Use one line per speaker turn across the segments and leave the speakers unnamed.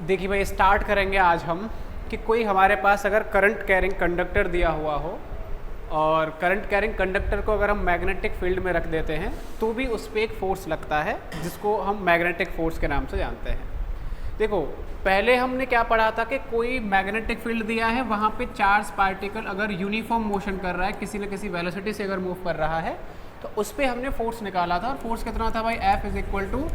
देखिए भाई, स्टार्ट करेंगे आज हम कि कोई हमारे पास अगर करंट कैरिंग कंडक्टर दिया हुआ हो और करंट कैरिंग कंडक्टर को अगर हम मैग्नेटिक फील्ड में रख देते हैं तो भी उस पर एक फोर्स लगता है जिसको हम मैग्नेटिक फोर्स के नाम से जानते हैं। देखो, पहले हमने क्या पढ़ा था कि कोई मैग्नेटिक फील्ड दिया है, वहाँ पे चार्ज पार्टिकल अगर यूनिफॉर्म मोशन कर रहा है, किसी न किसी वेलोसिटी से अगर मूव कर रहा है, तो उस पर हमने फोर्स निकाला था। और फोर्स कितना था भाई? F is equal to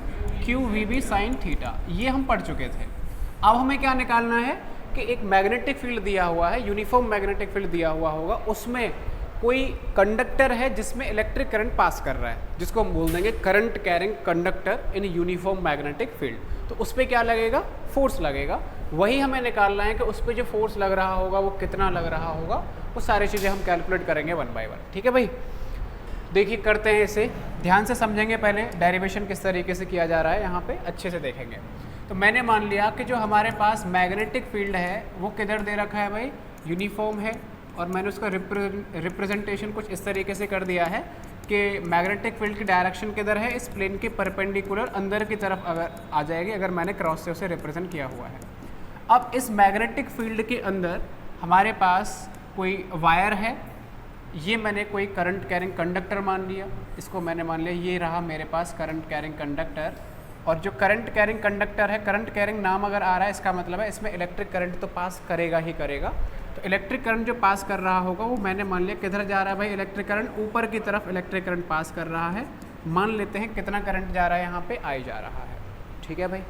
q v B sine theta. ये हम पढ़ चुके थे। अब हमें क्या निकालना है कि एक मैग्नेटिक फील्ड दिया हुआ है, यूनिफॉर्म मैग्नेटिक फील्ड दिया हुआ होगा, उसमें कोई कंडक्टर है जिसमें इलेक्ट्रिक करंट पास कर रहा है, जिसको हम बोल देंगे current carrying conductor in uniform magnetic field. तो उस पर क्या लगेगा? फोर्स लगेगा। वही हमें निकालना है कि उस पर जो फोर्स लग रहा होगा वो कितना लग रहा होगा। वो सारी चीज़ें हम कैलकुलेट करेंगे वन बाय वन। ठीक है भाई, देखिए करते हैं इसे, ध्यान से समझेंगे। पहले डेरिवेशन किस तरीके से किया जा रहा है यहाँ पे अच्छे से देखेंगे। तो मैंने मान लिया कि जो हमारे पास मैग्नेटिक फील्ड है वो किधर दे रखा है भाई? यूनिफॉर्म है। और मैंने उसका रिप्रेजेंटेशन कुछ इस तरीके से कर दिया है कि मैग्नेटिक फील्ड की डायरेक्शन किधर है? इस प्लेन के परपेंडिकुलर अंदर की तरफ अगर आ जाएगी, अगर मैंने क्रॉस से उसे रिप्रेजेंट किया हुआ है। अब इस मैग्नेटिक फील्ड के अंदर हमारे पास कोई वायर है, ये मैंने कोई करंट कैरिंग कंडक्टर मान लिया। इसको मैंने मान लिया ये रहा मेरे पास करंट कैरिंग कंडक्टर। और जो करंट कैरिंग कंडक्टर है, करंट कैरिंग नाम अगर आ रहा है इसका मतलब है इसमें इलेक्ट्रिक करंट तो पास करेगा ही करेगा। तो इलेक्ट्रिक करंट जो पास कर रहा होगा वो मैंने मान लिया किधर जा रहा है भाई? इलेक्ट्रिक करंट ऊपर की तरफ इलेक्ट्रिक करंट पास कर रहा है। मान लेते हैं कितना करंट जा रहा है यहाँ पे? आई जा रहा है। ठीक है भाई।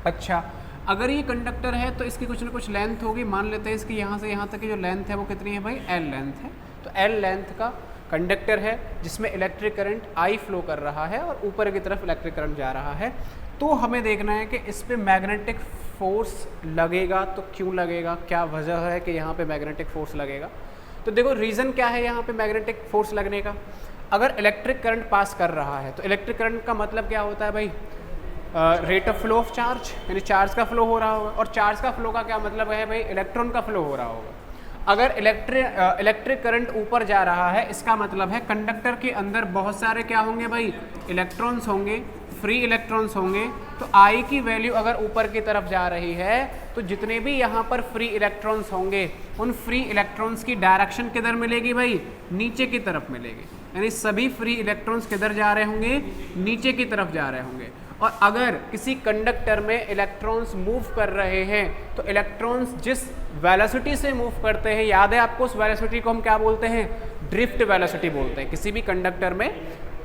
अच्छा, अगर ये कंडक्टर है तो इसकी कुछ ना कुछ लेंथ होगी। मान लेते हैं इसकी यहाँ से यहाँ तक की जो लेंथ है वो कितनी है भाई? एल लेंथ है। तो एल लेंथ का कंडक्टर है जिसमें इलेक्ट्रिक करंट आई फ्लो कर रहा है और ऊपर की तरफ इलेक्ट्रिक करंट जा रहा है। तो हमें देखना है कि इस पे मैग्नेटिक फोर्स लगेगा तो क्यों लगेगा, क्या वजह है कि यहाँ पे मैग्नेटिक फोर्स लगेगा। तो देखो, रीज़न क्या है यहाँ पे मैग्नेटिक फोर्स लगने का? अगर इलेक्ट्रिक करंट पास कर रहा है तो इलेक्ट्रिक करंट का मतलब क्या होता है भाई? Rate of flow of charge, यानी चार्ज का फ्लो हो रहा होगा। और चार्ज का फ्लो का क्या मतलब है भाई? इलेक्ट्रॉन का फ्लो हो रहा होगा। अगर इलेक्ट्रिक करंट ऊपर जा रहा है, इसका मतलब है कंडक्टर के अंदर बहुत सारे क्या होंगे भाई? इलेक्ट्रॉन्स होंगे, फ्री इलेक्ट्रॉन्स होंगे। तो आई की वैल्यू अगर ऊपर की तरफ जा रही है तो जितने भी यहाँ पर फ्री इलेक्ट्रॉन्स होंगे उन फ्री इलेक्ट्रॉन्स की डायरेक्शन किधर मिलेगी भाई? नीचे की तरफ मिलेगी। यानी सभी फ्री इलेक्ट्रॉन्स किधर जा रहे होंगे? नीचे की तरफ जा रहे होंगे। और अगर किसी कंडक्टर में इलेक्ट्रॉन्स मूव कर रहे हैं तो इलेक्ट्रॉन्स जिस वेलोसिटी से मूव करते हैं, याद है आपको, उस वेलोसिटी को हम क्या बोलते हैं? ड्रिफ्ट वेलोसिटी बोलते हैं। किसी भी कंडक्टर में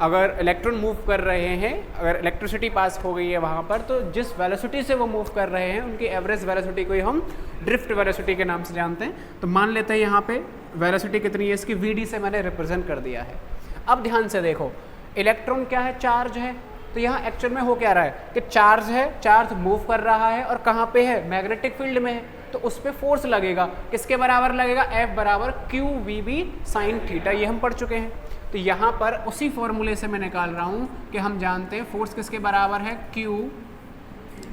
अगर इलेक्ट्रॉन मूव कर रहे हैं, अगर इलेक्ट्रिसिटी पास हो गई है वहाँ पर, तो जिस वेलोसिटी से वो मूव कर रहे हैं उनकी एवरेज वेलोसिटी को ही हम ड्रिफ्ट वेलोसिटी के नाम से जानते हैं। तो मान लेते हैं यहाँ पे वेलोसिटी कितनी है इसकी? वी डी से मैंने रिप्रेजेंट कर दिया है। अब ध्यान से देखो, इलेक्ट्रॉन क्या है? चार्ज है। तो यहाँ एक्चुअल में हो क्या रहा है कि चार्ज है, चार्ज मूव कर रहा है और कहाँ पे है? मैग्नेटिक फील्ड में है। तो उस पर फोर्स लगेगा। किसके बराबर लगेगा? F बराबर q v B sine theta. ये हम पढ़ चुके हैं। तो यहाँ पर उसी फॉर्मूले से मैं निकाल रहा हूँ कि हम जानते हैं फोर्स किसके बराबर है? Q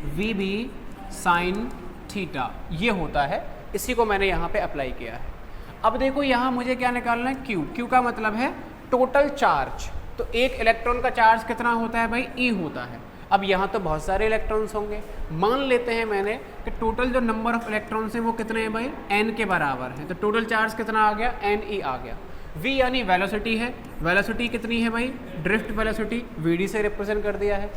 v B sine theta. ये होता है, इसी को मैंने यहाँ पे अप्लाई किया है। अब देखो यहाँ मुझे क्या निकालना है? क्यू। क्यू का मतलब है टोटल चार्ज। तो एक इलेक्ट्रॉन का चार्ज कितना होता है भाई? ई होता है। अब यहाँ तो बहुत सारे इलेक्ट्रॉन्स होंगे। मान लेते हैं मैंने कि टोटल जो नंबर ऑफ इलेक्ट्रॉन्स हैं वो कितने हैं भाई? एन के बराबर है। तो टोटल चार्ज कितना आ गया? एन ई आ गया। वी यानी वेलोसिटी है। वेलोसिटी कितनी है भाई? ड्रिफ्ट वेलोसिटी, वी डी से रिप्रेजेंट कर दिया है।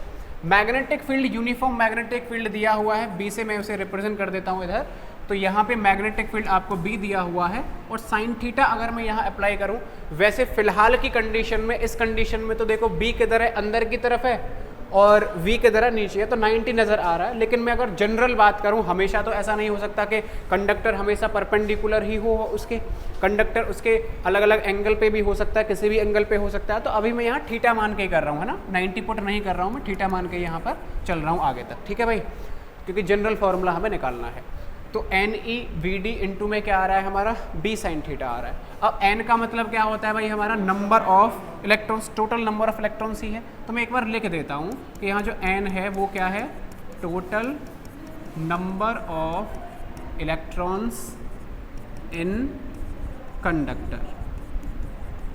Magnetic field, uniform magnetic field दिया हुआ है, बी से मैं उसे रिप्रेजेंट कर देता हूँ इधर। तो यहाँ पे मैग्नेटिक फील्ड आपको बी दिया हुआ है। और साइन थीटा अगर मैं यहाँ अप्लाई करूँ, वैसे फिलहाल की कंडीशन में, इस कंडीशन में तो देखो बी किधर है? अंदर की तरफ है और वी की तरह नीचे है, तो 90 नज़र आ रहा है। लेकिन मैं अगर जनरल बात करूं, हमेशा तो ऐसा नहीं हो सकता कि कंडक्टर हमेशा परपेंडिकुलर ही हो उसके। कंडक्टर उसके अलग अलग एंगल पे भी हो सकता है, किसी भी एंगल पे हो सकता है। तो अभी मैं यहाँ थीटा मान के ही कर रहा हूँ, है ना? 90 पुट नहीं कर रहा हूँ मैं, थीटा मान के यहाँ पर चल रहा हूँ आगे तक। ठीक है भाई, क्योंकि जनरल फॉर्मूला हमें निकालना है। तो n e v d into में क्या आ रहा है हमारा? बी साइन थीटा आ रहा है। अब एन का मतलब क्या होता है भाई? हमारा number of electrons, total number of electrons ही है। तो मैं एक बार लिख देता हूँ कि यहाँ जो एन है वो क्या है? Total number of electrons in conductor,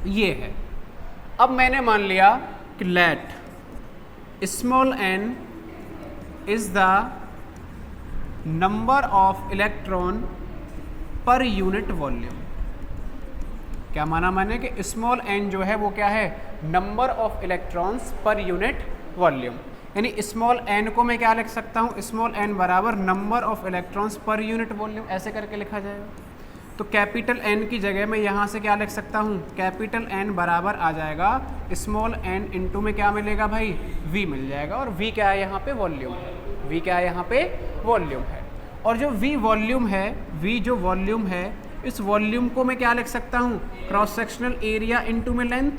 ये है। अब मैंने मान लिया कि let small n is the number of electron per unit volume. क्या माना मैंने कि स्मॉल n जो है वो क्या है, नंबर ऑफ इलेक्ट्रॉन्स पर यूनिट वॉल्यूम। यानी स्मॉल n को मैं क्या लिख सकता हूँ, स्मॉल n बराबर नंबर ऑफ इलेक्ट्रॉन्स पर यूनिट वॉल्यूम, ऐसे करके लिखा जाएगा। तो कैपिटल N की जगह मैं यहाँ से क्या लिख सकता हूँ, कैपिटल N बराबर आ जाएगा स्मॉल n इंटू में क्या मिलेगा भाई, V मिल जाएगा। और V क्या है यहाँ पे, वॉल्यूम है। V क्या है यहाँ पे, वॉल्यूम है। और जो V वॉल्यूम है, V जो वॉल्यूम है, इस वॉल्यूम को मैं क्या लिख सकता हूँ, क्रॉस सेक्शनल एरिया इंटू में length,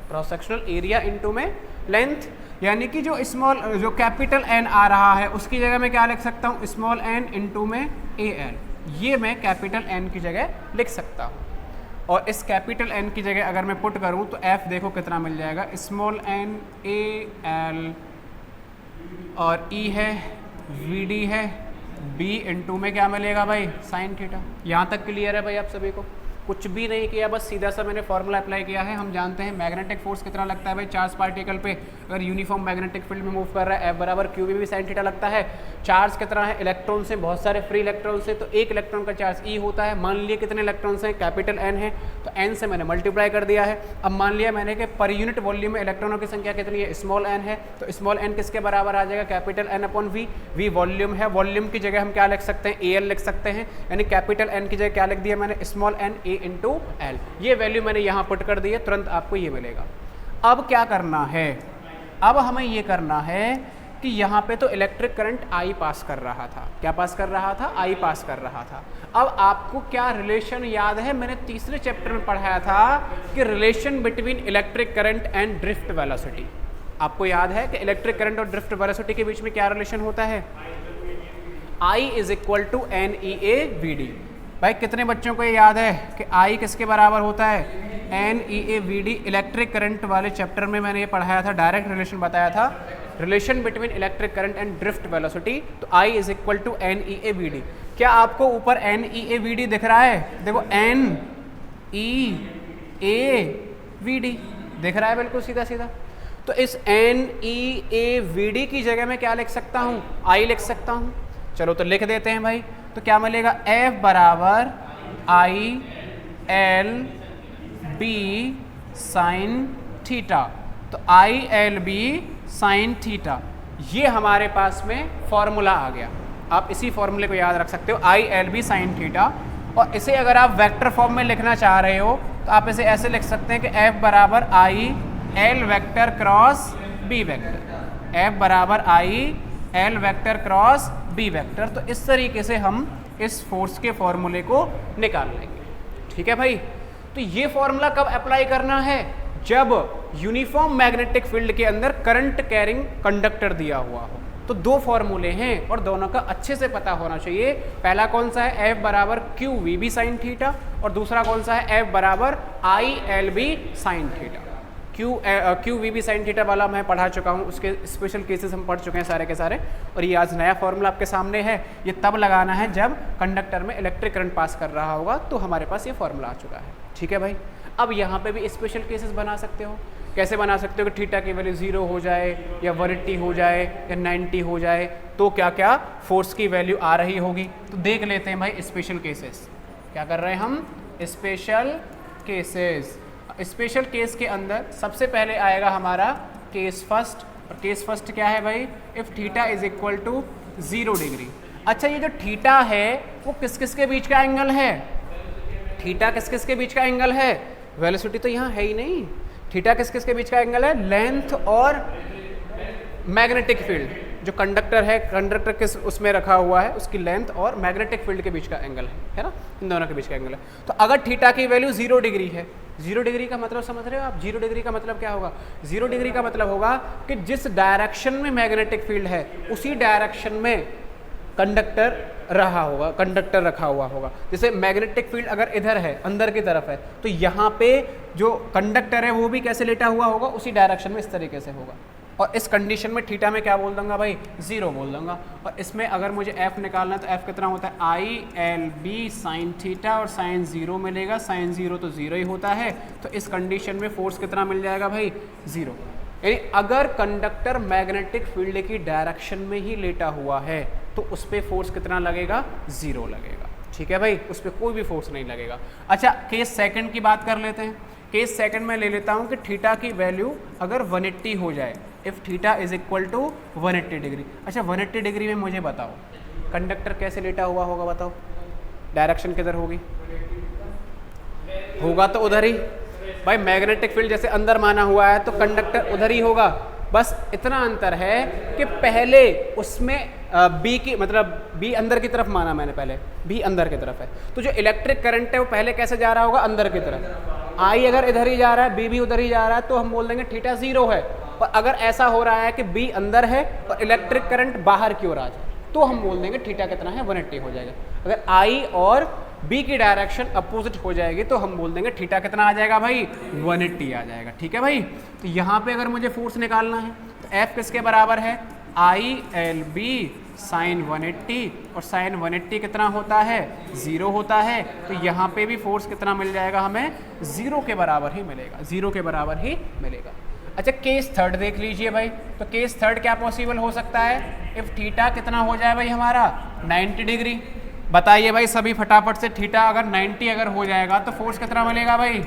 cross sectional area into में लेंथ। यानी कि जो स्मॉल जो कैपिटल N आ रहा है उसकी जगह मैं क्या लिख सकता हूँ, स्मॉल n इंटू में AL। ये मैं कैपिटल N की जगह लिख सकता हूँ। और इस कैपिटल N की जगह अगर मैं पुट करूँ तो F देखो कितना मिल जाएगा, स्मॉल n AL और E है, VD है, B इंटू में क्या मिलेगा भाई, साइन थीटा। यहाँ तक क्लियर है भाई आप सभी को? कुछ भी नहीं किया, बस सीधा सा मैंने फॉर्मूला अप्लाई किया है। हम जानते हैं मैग्नेटिक फोर्स कितना लगता है भाई, चार्ज पार्टिकल पे अगर यूनिफॉर्म मैग्नेटिक फील्ड में मूव कर रहा है, F बराबर क्यू भी साइन थीटा लगता है। चार्ज कितना है, इलेक्ट्रॉन से, बहुत सारे फ्री इलेक्ट्रॉन से, तो एक इलेक्ट्रॉन का चार्ज E होता है। मान लिया कितने इलेक्ट्रॉन्स हैं, कैपिटल N है, तो N से मैंने मल्टीप्लाई कर दिया है। अब मान लिया मैंने कि पर यूनिट वॉल्यूम में इलेक्ट्रॉनों की संख्या कितनी है, स्मॉल n है, तो स्मॉल n किसके बराबर आ जाएगा, capital N upon V। V volume है, वॉल्यूम की जगह हम क्या लिख सकते हैं, AL लिख सकते हैं। यानी कैपिटल N की जगह क्या लिख दिया मैंने, small n A into L। ये वैल्यू मैंने यहाँ पुट कर दी है, तुरंत आपको ये मिलेगा। अब क्या करना है, अब हमें ये करना है कि यहाँ पे तो इलेक्ट्रिक करंट I पास कर रहा था। क्या पास कर रहा था, I पास कर रहा था। अब आपको क्या रिलेशन याद है, मैंने तीसरे चैप्टर में पढ़ाया था कि relation between electric current and drift velocity. आपको याद है कि इलेक्ट्रिक करंट और ड्रिफ्ट वेलोसिटी के बीच में क्या रिलेशन होता है, I is equal to NEA VD। भाई कितने बच्चों को ये याद है कि I किसके बराबर होता है, NEA VD। इलेक्ट्रिक करंट वाले चैप्टर में मैंने ये पढ़ाया था, डायरेक्ट रिलेशन बताया था, relation between electric current and drift velocity. तो I is equal to NEA VD। क्या आपको ऊपर NEA VD दिख रहा है, देखो NEA VD दिख रहा है, बिल्कुल सीधा सीधा। तो इस NEA VD की जगह मैं क्या लिख सकता हूँ, I लिख सकता हूँ। चलो तो लिख देते हैं भाई। तो क्या मिलेगा, F बराबर ILB साइन थीटा। तो ILB साइन थीटा, ये हमारे पास में फॉर्मूला आ गया। आप इसी फॉर्मूले को याद रख सकते हो, ILB साइन थीटा। और इसे अगर आप वेक्टर फॉर्म में लिखना चाह रहे हो तो आप इसे ऐसे लिख सकते हैं कि F बराबर IL vector cross B vector. F बराबर IL vector cross B vector. तो इस तरीके से हम इस फोर्स के फॉर्मूले को निकाल लेंगे। ठीक है भाई। तो ये फॉर्मूला कब अप्लाई करना है, जब यूनिफॉर्म मैग्नेटिक फील्ड के अंदर करंट कैरिंग कंडक्टर दिया हुआ हो। तो दो फॉर्मूले हैं और दोनों का अच्छे से पता होना चाहिए। पहला कौन सा है, F बराबर QVB साइन थीटा, और दूसरा कौन सा है, F बराबर ILB sine theta. QVB sign theta वाला मैं पढ़ा चुका हूँ, उसके स्पेशल केसेस हम पढ़ चुके हैं सारे के सारे। और ये आज नया फॉर्मूला आपके सामने है। ये तब लगाना है जब कंडक्टर में इलेक्ट्रिक करंट पास कर रहा होगा, तो हमारे पास ये फॉर्मूला आ चुका है। ठीक है भाई। अब यहाँ पे भी स्पेशल केसेस बना सकते हो। कैसे बना सकते हो कि थीटा की वैल्यू 0 हो जाए या 180 हो जाए या 90 हो जाए, तो क्या क्या फोर्स की वैल्यू आ रही होगी। तो देख लेते हैं भाई स्पेशल केसेस। क्या कर रहे हैं हम, स्पेशल केसेस। स्पेशल केस के अंदर सबसे पहले आएगा हमारा केस फर्स्ट। और केस फर्स्ट क्या है भाई, if theta is equal to 0 degree. अच्छा, ये जो थीटा है वो किस किस के बीच का एंगल है, थीटा किस किस के बीच का एंगल है, वेलोसिटी तो यहाँ है ही नहीं। थीटा किस किस के बीच का एंगल है, लेंथ और मैग्नेटिक फील्ड। जो कंडक्टर है, कंडक्टर किस उसमें रखा हुआ है, उसकी लेंथ और मैग्नेटिक फील्ड के बीच का एंगल है ना, इन दोनों के बीच का एंगल है। तो अगर थीटा की वैल्यू 0 डिग्री है, 0 डिग्री का मतलब समझ रहे हो आप, 0 डिग्री का मतलब क्या होगा, 0 डिग्री का मतलब होगा कि जिस डायरेक्शन में मैग्नेटिक फील्ड है उसी डायरेक्शन में कंडक्टर रहा होगा, कंडक्टर रखा हुआ होगा। जैसे मैग्नेटिक फील्ड अगर इधर है, अंदर की तरफ है, तो यहाँ पे जो कंडक्टर है वो भी कैसे लेटा हुआ होगा, उसी डायरेक्शन में इस तरीके से होगा। और इस कंडीशन में थीटा में क्या बोल दूंगा भाई, 0 बोल दूंगा। और इसमें अगर मुझे f निकालना है तो f कितना होता है, ILB साइन थीटा, और साइन 0 मिलेगा। साइन 0 तो 0 ही होता है। तो इस कंडीशन में फोर्स कितना मिल जाएगा भाई, 0। यानी अगर कंडक्टर मैग्नेटिक फील्ड की डायरेक्शन में ही लेटा हुआ है तो उस पर फोर्स कितना लगेगा, 0 लगेगा। ठीक है भाई, उस पर कोई भी फोर्स नहीं लगेगा। अच्छा, केस सेकंड की बात कर लेते हैं। केस सेकंड में ले लेता हूँ कि थीटा की वैल्यू अगर 180 हो जाए, if theta is equal to 180 degree. अच्छा, 180 डिग्री में मुझे बताओ कंडक्टर कैसे लेटा हुआ होगा, बताओ डायरेक्शन किधर होगी, होगा तो उधर ही भाई। मैग्नेटिक फील्ड जैसे अंदर माना हुआ है तो कंडक्टर उधर ही होगा। बस इतना अंतर है कि पहले उसमें बी की मतलब बी अंदर की तरफ माना मैंने, पहले बी अंदर की तरफ है, तो जो इलेक्ट्रिक करंट है वो पहले कैसे जा रहा होगा, अंदर की तरफ। आई अगर इधर ही जा रहा है, बी भी उधर ही जा रहा है, तो हम बोल देंगे थीटा 0 है। और अगर ऐसा हो रहा है कि बी अंदर है और इलेक्ट्रिक करंट बाहर की ओर आ जाए, तो हम बोल देंगे थीटा कितना है, 180 हो जाएगा। अगर आई और बी की डायरेक्शन अपोजिट हो जाएगी तो हम बोल देंगे थीटा कितना आ जाएगा भाई, 180 आ जाएगा। ठीक है भाई, तो यहाँ पे अगर मुझे फोर्स निकालना है तो एफ किसके बराबर है, आई एल बी साइन 180, और साइन 180 कितना होता है, 0 होता है। तो यहाँ पे भी फोर्स कितना मिल जाएगा हमें, 0 के बराबर ही मिलेगा, 0 के बराबर ही मिलेगा। अच्छा, केस थर्ड देख लीजिए भाई। तो केस थर्ड क्या पॉसिबल हो सकता है, इफ थीटा कितना हो जाए भाई हमारा, 90 डिग्री। बताइए भाई सभी फटाफट से, थीटा अगर 90 अगर हो जाएगा तो फोर्स कितना मिलेगा भाई,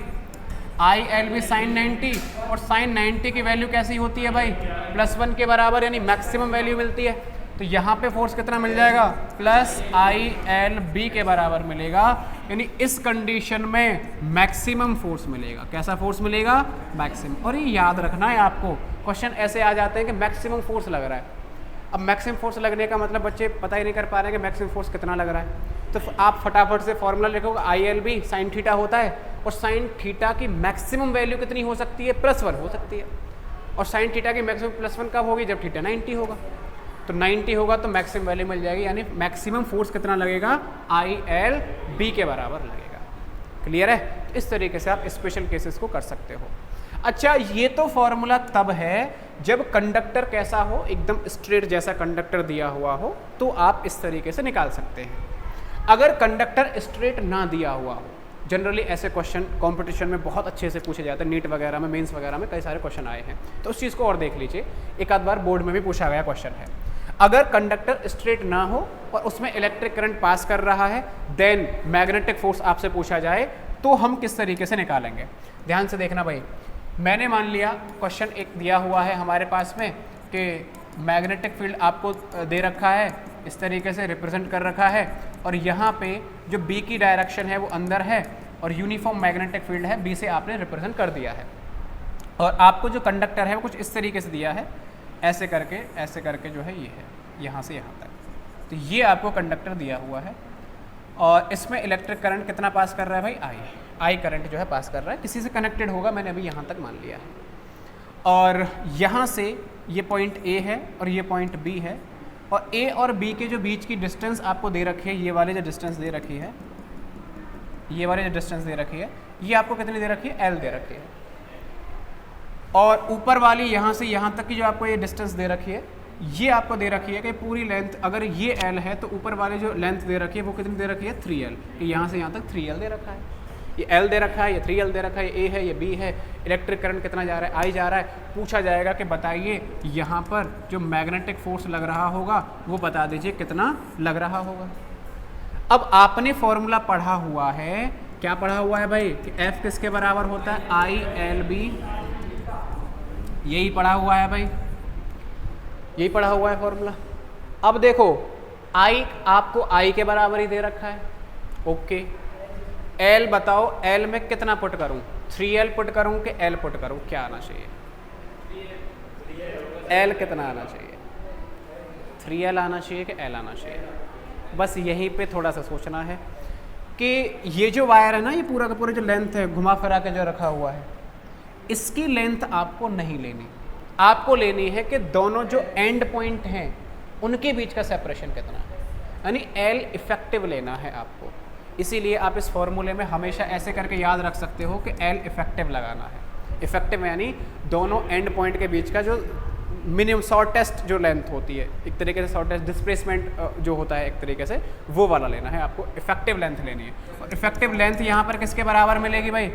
आई एल बी साइन 90, और साइन 90 की वैल्यू कैसी होती है भाई, +1 के बराबर, यानी मैक्सिमम वैल्यू मिलती है। तो यहाँ पे फोर्स कितना मिल जाएगा, प्लस आई एल बी के बराबर मिलेगा, यानी इस कंडीशन में मैक्सिमम फोर्स मिलेगा। कैसा फोर्स मिलेगा, मैक्सिमम। और ये याद रखना है आपको, क्वेश्चन ऐसे आ जाते हैं कि मैक्सिमम फोर्स लग रहा है। अब मैक्सिमम फोर्स लगने का मतलब बच्चे पता ही नहीं कर पा रहे हैं कि मैक्सिमम फोर्स कितना लग रहा है। तो आप फटाफट से फॉर्मूला लिखोगे, I L B sine theta होता है, और साइन थीटा की मैक्सिमम वैल्यू कितनी हो सकती है, +1 हो सकती है। और साइन थीटा की मैक्सिमम +1 कब होगी, जब थीटा 90 होगा। तो 90 होगा तो मैक्सिमम वैल्यू मिल जाएगी, यानी मैक्सिमम फोर्स कितना लगेगा, आई एल बी के बराबर लगेगा। क्लियर है, इस तरीके से आप स्पेशल केसेस को कर सकते हो। अच्छा, ये तो फॉर्मूला तब है जब कंडक्टर कैसा हो, एकदम स्ट्रेट जैसा कंडक्टर दिया हुआ हो, तो आप इस तरीके से निकाल सकते हैं। अगर कंडक्टर स्ट्रेट ना दिया हुआ हो, जनरली ऐसे क्वेश्चन कंपटीशन में बहुत अच्छे से पूछे जाते हैं, नीट वगैरह में, मेंस वगैरह में कई सारे क्वेश्चन आए हैं, तो उस चीज़ को और देख लीजिए। एक आध बार बोर्ड में भी पूछा गया क्वेश्चन है, अगर कंडक्टर स्ट्रेट ना हो और उसमें इलेक्ट्रिक करंट पास कर रहा है, देन मैग्नेटिक फोर्स आपसे पूछा जाए तो हम किस तरीके से निकालेंगे। ध्यान से देखना भाई, मैंने मान लिया क्वेश्चन एक दिया हुआ है हमारे पास में कि मैग्नेटिक फील्ड आपको दे रखा है, इस तरीके से रिप्रेजेंट कर रखा है, और यहाँ पे जो बी की डायरेक्शन है वो अंदर है और यूनिफॉर्म मैग्नेटिक फील्ड है, बी से आपने रिप्रेजेंट कर दिया है। और आपको जो कंडक्टर है वो कुछ इस तरीके से दिया है, ऐसे करके जो है ये है, यहाँ से यहाँ तक। तो ये आपको कंडक्टर दिया हुआ है और इसमें इलेक्ट्रिक करंट कितना पास कर रहा है भाई, आई करंट जो है पास कर रहा है, किसी से कनेक्टेड होगा, मैंने अभी यहाँ तक मान लिया है। और यहाँ से ये पॉइंट ए है और ये पॉइंट बी है, और ए और बी के जो बीच की डिस्टेंस आपको दे रखी है, ये वाली जो डिस्टेंस दे रखी है, ये वाली जो डिस्टेंस दे रखी है, ये आपको कितनी दे रखी है, एल दे रखी है। और ऊपर वाली यहाँ से यहाँ तक की जो आपको ये डिस्टेंस दे रखी है, ये आपको दे रखी है कि पूरी लेंथ, अगर ये एल है तो ऊपर वाली जो लेंथ दे रखी है वो कितनी दे रखी है, 3L। यहाँ से यहाँ तक 3L दे रखा है, ये L दे रखा है, ये 3L दे रखा है, ये A है, ये B है। इलेक्ट्रिक करंट कितना जा रहा है, I जा रहा है। पूछा जाएगा कि बताइए यहाँ पर जो मैग्नेटिक फोर्स लग रहा होगा वो बता दीजिए कितना लग रहा होगा। अब आपने फॉर्मूला पढ़ा हुआ है, क्या पढ़ा हुआ है भाई, कि F किसके बराबर होता है, ILB, यही पढ़ा हुआ है भाई, यही पढ़ा हुआ है फॉर्मूला। अब देखो I आपको I के बराबर ही दे रखा है, ओके। L बताओ, L में कितना पुट करूं, 3L पुट करूं कि L पुट करूं, क्या आना चाहिए, L कितना आना चाहिए, 3L आना चाहिए कि L आना चाहिए। बस यहीं पे थोड़ा सा सोचना है कि ये जो वायर है ना, ये पूरा का पूरा जो लेंथ है घुमा फिरा के जो रखा हुआ है, इसकी लेंथ आपको नहीं लेनी, आपको लेनी है कि दोनों जो एंड पॉइंट हैं उनके बीच का सेपरेशन कितना है, यानी L इफेक्टिव लेना है आपको। इसीलिए आप इस फॉर्मूले में हमेशा ऐसे करके याद रख सकते हो कि L इफेक्टिव लगाना है। इफेक्टिव यानी दोनों एंड पॉइंट के बीच का जो मिनिमम शॉर्टेस्ट जो लेंथ होती है, एक तरीके से शॉर्टेस्ट डिस्प्लेसमेंट जो होता है एक तरीके से, वो वाला लेना है आपको, इफेक्टिव लेंथ लेनी है। और इफेक्टिव लेंथ यहाँ पर किसके बराबर मिलेगी भाई,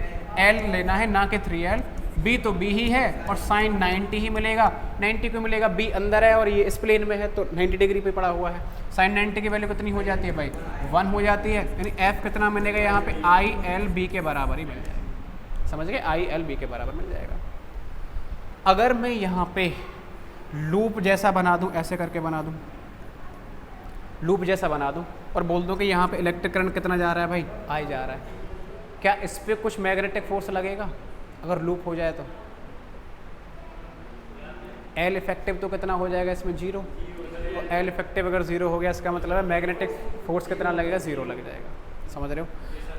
L लेना है, ना कि 3L। बी तो बी ही है और साइन 90 ही मिलेगा। 90 को मिलेगा, बी अंदर है और ये इस प्लेन में है तो 90 डिग्री पे पड़ा हुआ है। साइन 90 की वैल्यू कितनी हो जाती है भाई, 1 हो जाती है, यानी एफ कितना मिलेगा यहाँ पे, आई एल बी के बराबर ही मिल जाएगा। समझ गए, आई एल बी के बराबर मिल जाएगा। अगर मैं यहाँ पे लूप जैसा बना दूँ, ऐसे करके बना दूँ, लूप जैसा बना दूँ और बोल दूँ कि यहाँ पे इलेक्ट्रिक करंट कितना जा रहा है भाई, आई जा रहा है, क्या इस पर कुछ मैग्नेटिक फोर्स लगेगा अगर लूप हो जाए तो? एल इफेक्टिव तो कितना हो जाएगा इसमें, 0। तो एल इफेक्टिव अगर 0 हो गया इसका मतलब है मैग्नेटिक फोर्स कितना लगेगा, 0 लग जाएगा। समझ रहे हो?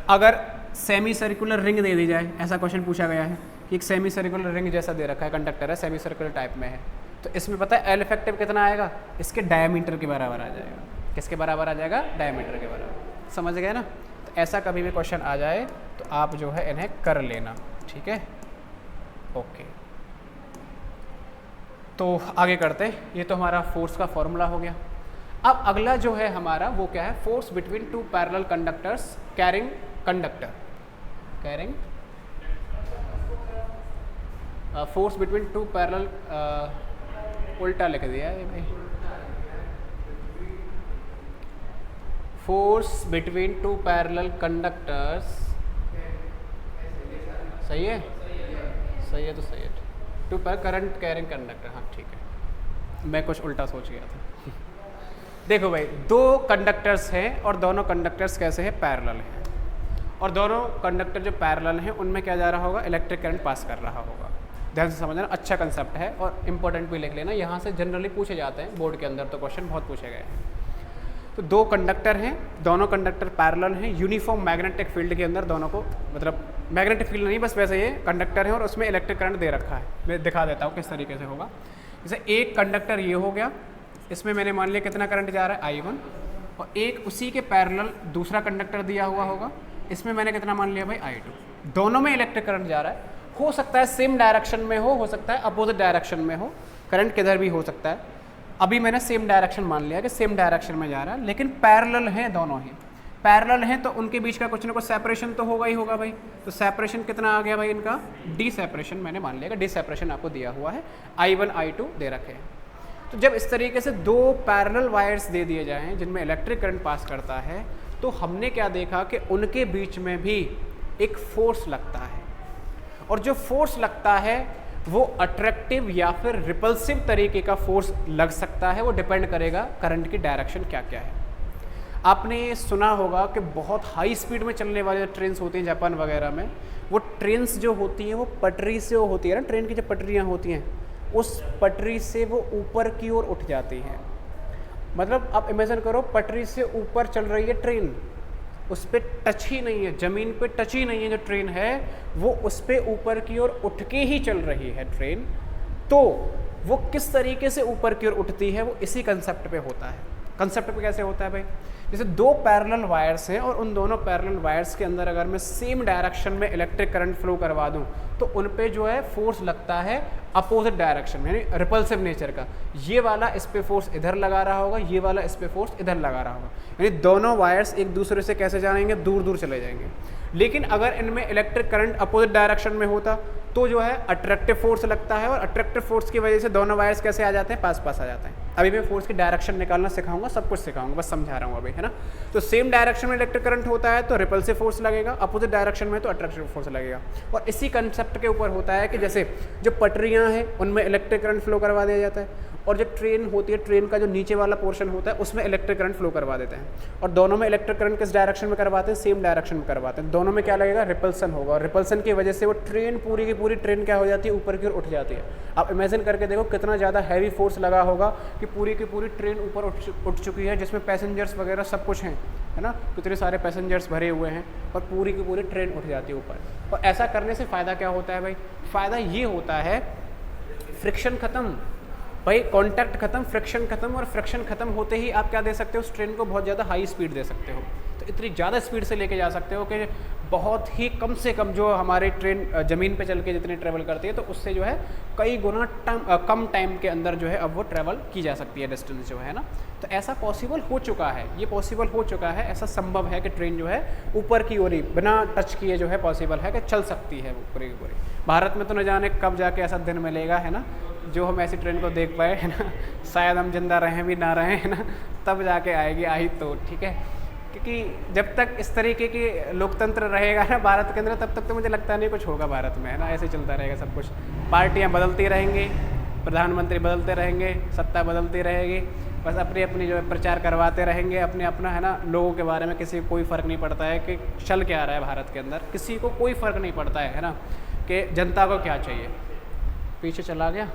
अगर सेमी सर्कुलर रिंग दे दी जाए, ऐसा क्वेश्चन पूछा गया है कि एक सेमी सर्कुलर रिंग जैसा दे रखा है, कंडक्टर है, सेमी सर्कुलर टाइप में है, तो इसमें पता है एल इफेक्टिव कितना आएगा, इसके डायमीटर के बराबर आ जाएगा। किसके बराबर आ जाएगा, डायमीटर के बराबर। समझ गए ना? तो ऐसा कभी भी क्वेश्चन आ जाए तो आप जो है इन्हें कर लेना, ठीक है? ओके, तो आगे करते हैं। ये तो हमारा फोर्स का फॉर्मूला हो गया। अब अगला जो है हमारा वो क्या है, force between two parallel conductors carrying conductor, carrying force between two parallel, उल्टा लिख दिया है भाई, force between two parallel conductors, सही है, सही है, तो सही है, टू पर करंट कैरिंग कंडक्टर, हाँ ठीक है, मैं कुछ उल्टा सोच गया था। देखो भाई, दो कंडक्टर्स हैं और दोनों कंडक्टर्स कैसे हैं, पैरेलल हैं, और दोनों कंडक्टर जो पैरेलल हैं उनमें क्या जा रहा होगा, इलेक्ट्रिक करंट पास कर रहा होगा। ध्यान से समझना, अच्छा कंसेप्ट है और इंपॉर्टेंट भी लिख लेना, यहाँ से जनरली पूछे जाते हैं बोर्ड के अंदर, तो क्वेश्चन बहुत पूछे गए हैं। तो दो कंडक्टर हैं, दोनों कंडक्टर पैरेलल हैं, यूनिफॉर्म मैग्नेटिक फील्ड के अंदर दोनों को, मतलब मैग्नेटिक फील्ड नहीं, बस वैसे ये कंडक्टर है और उसमें इलेक्ट्रिक करंट दे रखा है। मैं दिखा देता हूँ किस तरीके से होगा। जैसे एक कंडक्टर ये हो गया, इसमें मैंने मान लिया कितना करंट जा रहा है, I1, और एक उसी के पैरेलल दूसरा कंडक्टर दिया हुआ होगा, इसमें मैंने कितना मान लिया भाई, I2। दोनों में इलेक्ट्रिक करंट जा रहा है, हो सकता है सेम डायरेक्शन में हो सकता है अपोजिट डायरेक्शन में हो, करंट किधर भी हो सकता है। अभी मैंने सेम डायरेक्शन मान लिया कि सेम डायरेक्शन में जा रहा है, लेकिन पैरेलल हैं, दोनों ही पैरेलल हैं, तो उनके बीच का कुछ ना कुछ सेपरेशन तो होगा ही होगा भाई। तो सेपरेशन कितना आ गया भाई इनका, डी सेपरेशन मैंने मान लिया कि डी सेपरेशन आपको दिया हुआ है, I1 I2 दे रखे हैं। तो जब इस तरीके से दो पैरेलल वायर्स दे दिए जाएं जिनमें इलेक्ट्रिक करंट पास करता है, तो हमने क्या देखा कि उनके बीच में भी एक फोर्स लगता है, और जो फोर्स लगता है वो अट्रैक्टिव या फिर रिपल्सिव तरीके का फोर्स लग सकता है। वो डिपेंड करेगा करंट की डायरेक्शन क्या क्या है। आपने सुना होगा कि बहुत हाई स्पीड में चलने वाले ट्रेन्स होती हैं जापान वगैरह में, वो ट्रेन्स जो होती हैं वो पटरी से वो होती है ना, ट्रेन की जो पटरियाँ होती हैं उस पटरी से वो ऊपर की ओर उठ जाती हैं। मतलब आप इमेजिन करो, पटरी से ऊपर चल रही है ट्रेन, उस पर टच ही नहीं है, ज़मीन पे टच ही नहीं है जो ट्रेन है, वो उस पर ऊपर की ओर उठ के ही चल रही है ट्रेन। तो वो किस तरीके से ऊपर की ओर उठती है, वो इसी कंसेप्ट पे होता है। कंसेप्ट पे कैसे होता है भाई, जैसे दो पैरेलल वायर्स हैं और उन दोनों पैरेलल वायर्स के अंदर अगर मैं सेम डायरेक्शन में इलेक्ट्रिक करंट फ्लो करवा दूं, तो उन पे जो है फोर्स लगता है अपोजिट डायरेक्शन में, यानी रिपल्सिव नेचर का। ये वाला इस पे फोर्स इधर लगा रहा होगा, ये वाला इस पे फोर्स इधर लगा रहा होगा, यानी दोनों वायर्स एक दूसरे से कैसे जाएंगे, दूर दूर चले जाएंगे। लेकिन अगर इनमें इलेक्ट्रिक करंट अपोजिट डायरेक्शन में होता तो जो है अट्रैक्टिव फोर्स लगता है, और अट्रैक्टिव फोर्स की वजह से दोनों वायर्स कैसे आ जाते हैं, पास पास आ जाते हैं। अभी मैं फोर्स की डायरेक्शन निकालना सिखाऊंगा, सब कुछ सिखाऊंगा, बस समझा रहा हूँ अभी, है ना। तो सेम डायरेक्शन में इलेक्ट्रिक करंट होता है तो रिपल्सिव फोर्स लगेगा, अपोजिट डायरेक्शन में तो अट्रैक्टिव फोर्स लगेगा। और इसी कंसेप्ट के ऊपर होता है कि जैसे जो पटरियाँ हैं उनमें इलेक्ट्रिक करंट फ्लो करवा दिया जाता है, और जो ट्रेन होती है, ट्रेन का जो नीचे वाला पोर्शन होता है उसमें इलेक्ट्रिक करंट फ्लो करवा देते हैं। और दोनों में इलेक्ट्रिक करंट किस डायरेक्शन में करवाते हैं, सेम डायरेक्शन में करवाते हैं। दोनों में क्या लगेगा, रिपल्सन होगा, और रिपल्सन की वजह से वो ट्रेन पूरी की पूरी ट्रेन क्या हो जाती है, ऊपर की ओर उठ जाती है। आप इमेजिन करके देखो कितना ज़्यादा हैवी फोर्स लगा होगा कि पूरी की पूरी ट्रेन ऊपर उठ चुकी है, जिसमें पैसेंजर्स वगैरह सब कुछ हैं, है ना, कितने सारे पैसेंजर्स भरे हुए हैं, और पूरी की पूरी ट्रेन उठ जाती है ऊपर। और ऐसा करने से फ़ायदा क्या होता है भाई, फ़ायदा ये होता है फ्रिक्शन ख़त्म भाई, कांटेक्ट खत्म, फ्रिक्शन खत्म, और फ्रिक्शन खत्म होते ही आप क्या दे सकते हो, उस ट्रेन को बहुत ज़्यादा हाई स्पीड दे सकते हो। तो इतनी ज़्यादा स्पीड से लेके जा सकते हो कि बहुत ही कम से कम जो हमारी ट्रेन ज़मीन पे चल के जितनी ट्रैवल करती है तो उससे जो है कई गुना कम टाइम के अंदर जो है अब वो ट्रैवल की जा सकती है डिस्टेंस जो है ना। तो ऐसा पॉसिबल हो चुका है, ये पॉसिबल हो चुका है, ऐसा संभव है कि ट्रेन जो है ऊपर की ओर ही बिना टच किए जो है पॉसिबल है कि चल सकती है वो पूरी की पूरी। भारत में तो न जाने कब जाके ऐसा दिन मिलेगा है ना जो हम ऐसी ट्रेन को देख पाए है ना, शायद हम जिंदा रहें भी ना रहें है ना, तब जाके आएगी, आई तो ठीक है। क्योंकि जब तक इस तरीके की लोकतंत्र रहेगा ना भारत के अंदर, तब तक तो मुझे लगता नहीं कुछ होगा भारत में है ना, ऐसे चलता रहेगा सब कुछ। पार्टियां बदलती रहेंगी, प्रधानमंत्री बदलते रहेंगे, सत्ता बदलती रहेगी, बस अपनी अपनी जो है प्रचार करवाते रहेंगे अपने अपना है ना। लोगों के बारे में किसी को कोई फ़र्क नहीं पड़ता है कि चल क्या रहा है भारत के अंदर, किसी को कोई फ़र्क नहीं पड़ता है ना कि जनता को क्या चाहिए। पीछे चला गया,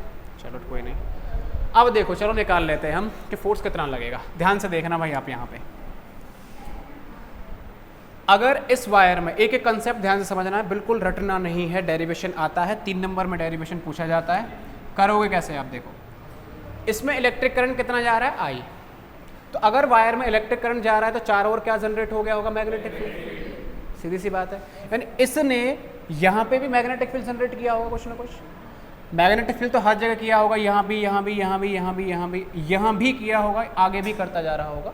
चलो कोई नहीं। अब देखो चलो निकाल लेते हैं हम कि फोर्स कितना लगेगा। ध्यान से देखना भाई आप यहाँ पे, अगर इस वायर में एक एक कंसेप्ट ध्यान से समझना है, बिल्कुल रटना नहीं है। डेरिवेशन आता है 3 नंबर में, डेरिवेशन पूछा जाता है, करोगे कैसे आप देखो। इसमें इलेक्ट्रिक करंट कितना जा रहा है आई, तो अगर वायर में इलेक्ट्रिक करंट जा रहा है तो चारों ओर क्या जनरेट हो गया होगा, मैग्नेटिक फील्ड। सीधी सी बात है, यानी इसने यहाँ पे भी मैग्नेटिक फील्ड जनरेट किया होगा कुछ ना कुछ। मैग्नेटिक फील्ड तो हर जगह किया होगा, यहाँ भी यहाँ भी यहाँ भी यहाँ भी यहाँ भी यहाँ भी किया होगा, आगे भी करता जा रहा होगा।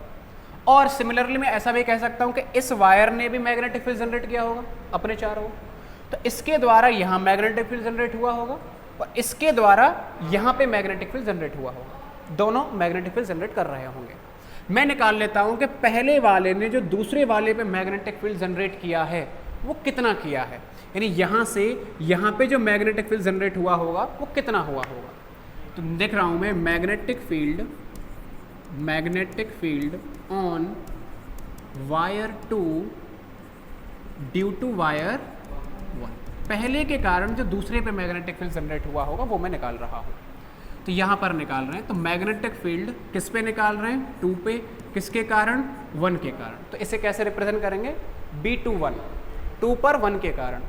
और सिमिलरली मैं ऐसा भी कह सकता हूँ कि इस वायर ने भी मैग्नेटिक फील्ड जनरेट किया होगा अपने चारों ओर, तो इसके द्वारा यहाँ मैग्नेटिक फील्ड जनरेट हुआ होगा और इसके द्वारा यहाँ पे मैग्नेटिक फील्ड जनरेट हुआ होगा। दोनों मैग्नेटिक फील्ड जनरेट कर रहे होंगे। मैं निकाल लेता हूँ कि पहले वाले ने जो दूसरे वाले पे मैग्नेटिक फील्ड जनरेट किया है वो कितना किया है, यानी यहाँ से यहाँ पे जो मैग्नेटिक फील्ड जनरेट हुआ होगा वो कितना हुआ होगा। तो देख रहा हूँ मैं magnetic field on wire 2 due to wire 1, पहले के कारण जो दूसरे पे मैग्नेटिक फील्ड जनरेट हुआ होगा वो मैं निकाल रहा हूँ। तो यहाँ पर निकाल रहे हैं, तो मैग्नेटिक फील्ड किस पे निकाल रहे हैं, 2 पे, किसके कारण, 1 के कारण। तो इसे कैसे रिप्रेजेंट करेंगे, B21, 2 पर 1 के कारण।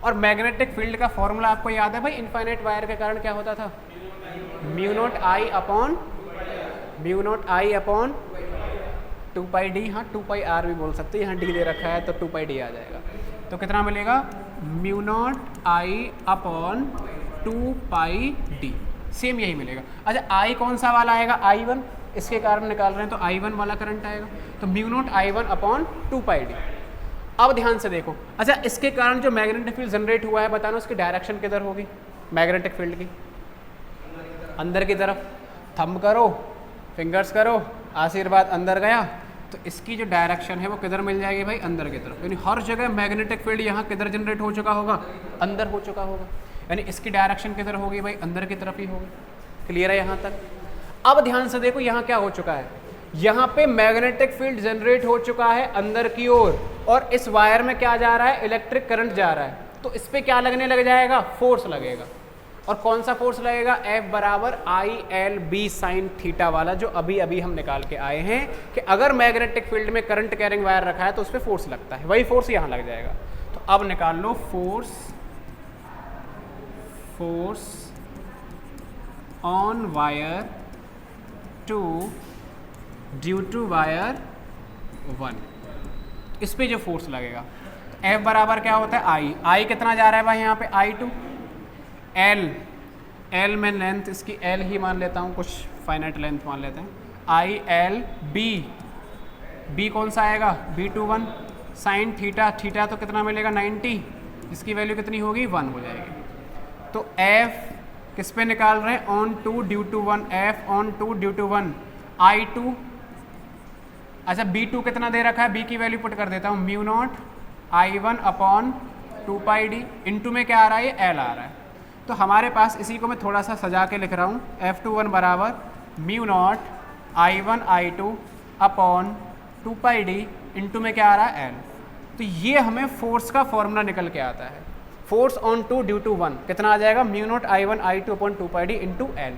और मैग्नेटिक फील्ड का फॉर्मूला आपको याद है भाई, इनफाइनाइट वायर के कारण क्या होता था, mu not I upon 2 pi D, हाँ 2 पाई आर भी बोल सकते हैं, यहाँ डी दे रखा है तो 2 पाई डी आ जाएगा। तो कितना मिलेगा, mu not I upon 2 pi D, same यही मिलेगा। अच्छा आई कौन सा वाला आएगा, I1, इसके कारण निकाल रहे हैं तो I1 वाला करंट आएगा, तो म्यू नॉट I1 अपॉन 2 पाई डी। अब ध्यान से देखो, अच्छा इसके कारण जो मैग्नेटिक फील्ड जनरेट हुआ है बताना उसकी डायरेक्शन किधर होगी, मैग्नेटिक फील्ड की अंदर की तरफ। थंब करो, फिंगर्स करो, आशीर्वाद अंदर गया, तो इसकी जो डायरेक्शन है वो किधर मिल जाएगी भाई, अंदर की तरफ। यानी हर जगह मैग्नेटिक फील्ड यहाँ किधर जनरेट हो चुका होगा, अंदर हो चुका होगा, यानी इसकी डायरेक्शन किधर होगी भाई, अंदर की तरफ ही होगी। क्लियर है यहाँ तक। अब ध्यान से देखो यहाँ क्या हो चुका है, यहाँ पे मैग्नेटिक फील्ड जनरेट हो चुका है अंदर की ओर, और इस वायर में क्या जा रहा है, इलेक्ट्रिक करंट जा रहा है, तो इस पे क्या लगने लग जाएगा, फोर्स लगेगा। और कौन सा फोर्स लगेगा, F बराबर ILB साइन थीटा वाला, जो अभी अभी हम निकाल के आए हैं कि अगर मैग्नेटिक फील्ड में करंट कैरिंग वायर रखा है तो उस पर फोर्स लगता है, वही फोर्स यहाँ लग जाएगा। तो अब निकाल लो force on wire 2 due to wire 1, इस पे जो फोर्स लगेगा। F बराबर क्या होता है, I कितना जा रहा है भाई यहाँ पे, I2, L में लेंथ इसकी L ही मान लेता हूँ, कुछ फाइनाइट लेंथ मान लेते हैं, ILB, B कौन सा आएगा, B21 साइन थीटा, थीटा तो कितना मिलेगा 90, इसकी वैल्यू कितनी होगी 1 हो जाएगी। तो F किस पे निकाल रहे हैं, on 2 due to 1, F on 2 due to 1, I2, अच्छा B2 कितना दे रखा है, B की वैल्यू पुट कर देता हूँ, म्यू नॉट I1 अपॉन 2 पाई डी, इनटू में क्या आ रहा है, ये L आ रहा है। तो हमारे पास इसी को मैं थोड़ा सा सजा के लिख रहा हूँ, F21 बराबर mu naught I1 I2 upon 2 पाई डी, इनटू में क्या आ रहा है, L। तो ये हमें फोर्स का फॉर्मूला निकल के आता है, फोर्स ऑन 2 ड्यू टू 1 कितना आ जाएगा, mu naught I1 I2 upon 2 पाई डी इंटू L।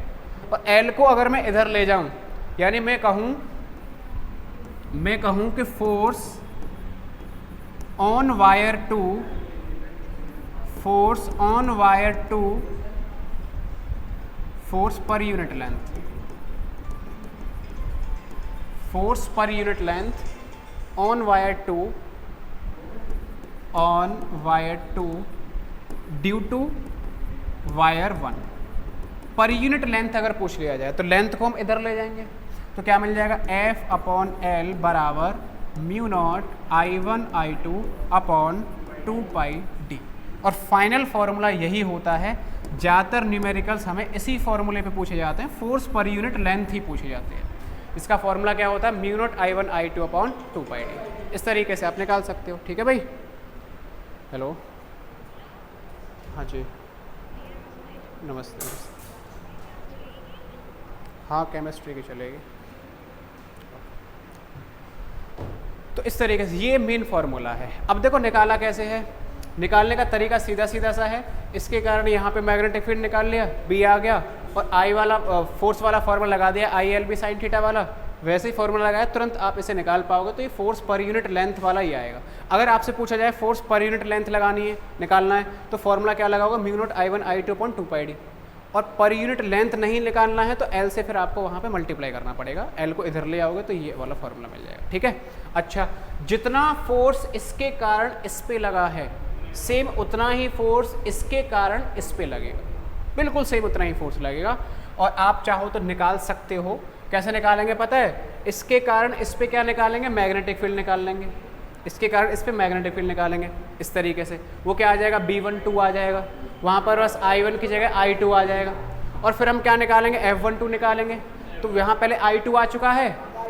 और L को अगर मैं इधर ले जाऊँ, यानी मैं कहूँ कि force on wire 2, force on wire 2, force per unit length, force per unit length on wire 2 on wire 2 due to wire 1। Per unit length अगर पूछ लिया जाए तो लेंथ को हम इधर ले जाएंगे, तो क्या मिल जाएगा, F अपॉन L बराबर mu naught I1 I2 upon 2 पाई डी। और फाइनल फॉर्मूला यही होता है, ज़्यादातर न्यूमेरिकल्स हमें इसी फॉर्मूले पे पूछे जाते हैं, फोर्स पर यूनिट लेंथ ही पूछे जाते हैं। इसका फॉर्मूला क्या होता है, mu naught I1 I2 upon 2 पाई डी। इस तरीके से आप निकाल सकते हो। ठीक है भाई। हेलो, हाँ जी, नमस्ते। हाँ, केमिस्ट्री की चलेगी। तो इस तरीके से ये मेन फॉर्मूला है। अब देखो निकाला कैसे है, निकालने का तरीका सीधा सीधा सा है। इसके कारण यहाँ पे मैग्नेटिक फील्ड निकाल लिया, बी आ गया, और आई वाला फोर्स वाला फॉर्मूला लगा दिया, I L B sine theta वाला, वैसे ही फॉर्मूला लगाया, तुरंत आप इसे निकाल पाओगे। तो ये फोर्स पर यूनिट लेंथ वाला ही आएगा। अगर आपसे पूछा जाए फोर्स पर यूनिट लेंथ लगानी है, निकालना है, तो फॉर्मूला क्या लगाओगे, mu naught I1 I2 upon 2 पाई डी। और पर यूनिट लेंथ नहीं निकालना है तो एल से फिर आपको वहाँ पे मल्टीप्लाई करना पड़ेगा। एल को इधर ले आओगे तो ये वाला फॉर्मूला मिल जाएगा। ठीक है। अच्छा, जितना फोर्स इसके कारण इस पे लगा है, सेम उतना ही फोर्स इसके कारण इस पे लगेगा, बिल्कुल सेम उतना ही फोर्स लगेगा। और आप चाहो तो निकाल सकते हो। कैसे निकालेंगे पता है, इसके कारण इस पे क्या निकालेंगे, मैग्नेटिक फील्ड निकाल लेंगे। इसके कारण इस पे मैग्नेटिक फील्ड निकालेंगे इस तरीके से। वो क्या आ जाएगा, B12 आ जाएगा, वहाँ पर बस I1 की जगह I2 आ जाएगा। और फिर हम क्या निकालेंगे, F12 निकालेंगे। तो यहाँ पहले I2 आ चुका है,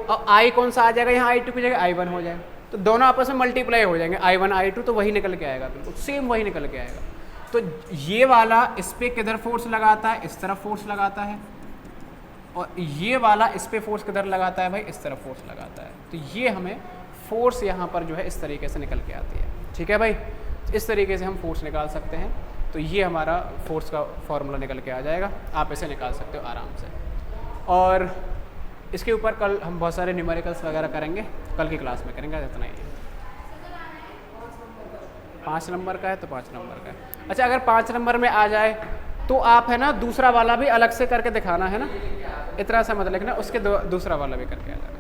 और I कौन सा आ जाएगा, यहाँ I2 की जगह I1 हो जाएगा। तो दोनों आपस में मल्टीप्लाई हो जाएंगे, I1 I2, तो वही निकल के आएगा, बिल्कुल सेम वही निकल के आएगा। तो ये वाला इस पे किधर फोर्स लगाता है, इस तरफ फोर्स लगाता है, और ये वाला इस पे फोर्स किधर लगाता है भाई, इस तरफ फोर्स लगाता है। तो ये हमें फोर्स यहाँ पर जो है इस तरीके से निकल के आती है। ठीक है भाई, इस तरीके से हम फोर्स निकाल सकते हैं। तो ये हमारा फोर्स का फॉर्मूला निकल के आ जाएगा, आप इसे निकाल सकते हो आराम से। और इसके ऊपर कल हम बहुत सारे न्यूमेरिकल्स वगैरह करेंगे, कल की क्लास में करेंगे, इतना ही है। 5 नंबर का है तो 5 नंबर का है। अच्छा, अगर 5 नंबर में आ जाए तो आप है ना दूसरा वाला भी अलग से करके दिखाना है ना, इतना सा मत लिखना, उसके दूसरा वाला भी करके आ जाना।